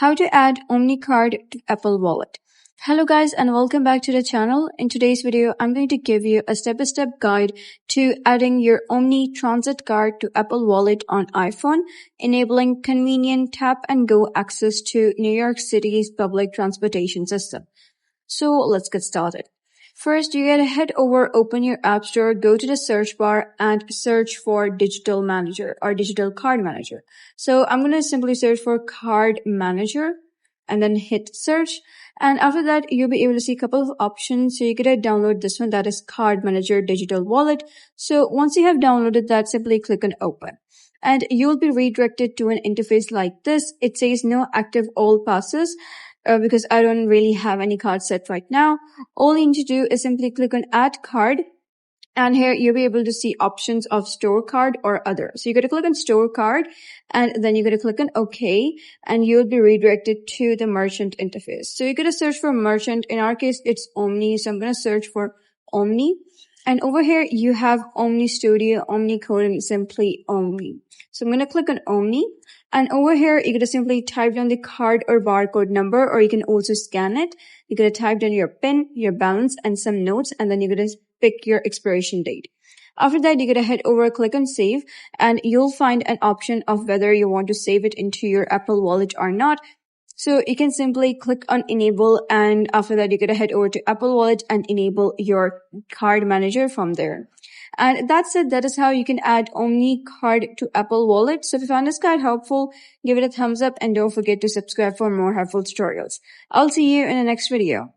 How to add OMNY card to Apple Wallet. Hello guys and welcome back to the channel. In today's video, I'm going to give you a step-by-step guide to adding your OMNY transit card to Apple Wallet on iPhone, enabling convenient tap and go access to New York City's public transportation system. So let's get started. First, you gotta head over, open your app store, go to the search bar and search for digital manager or digital card manager. So I'm gonna simply search for card manager and then hit search. And after that, you'll be able to see a couple of options. So you gotta download this one, that is Card Manager Digital Wallet. So once you have downloaded that, simply click on open. And you'll be redirected to an interface like this. It says no active all passes. Because I don't really have any card set right now. All you need to do is simply click on add card. And here you'll be able to see options of store card or other. So you got to click on store card and then you got to click on OK and you'll be redirected to the merchant interface. So you got to search for merchant. In our case, it's OMNY. So I'm going to search for OMNY. And over here, you have OMNY Studio, OMNY Code, and simply OMNY. So I'm going to click on OMNY. And over here, you're going to simply type down the card or barcode number, or you can also scan it. You're going to type down your PIN, your balance, and some notes, and then you're going to pick your expiration date. After that, you're going to head over, click on save, and you'll find an option of whether you want to save it into your Apple Wallet or not. So you can simply click on enable, and after that, you're going to head over to Apple Wallet and enable your card manager from there. And that's it. That is how you can add OMNY card to Apple Wallet. So if you found this guide helpful, give it a thumbs up and don't forget to subscribe for more helpful tutorials. I'll see you in the next video.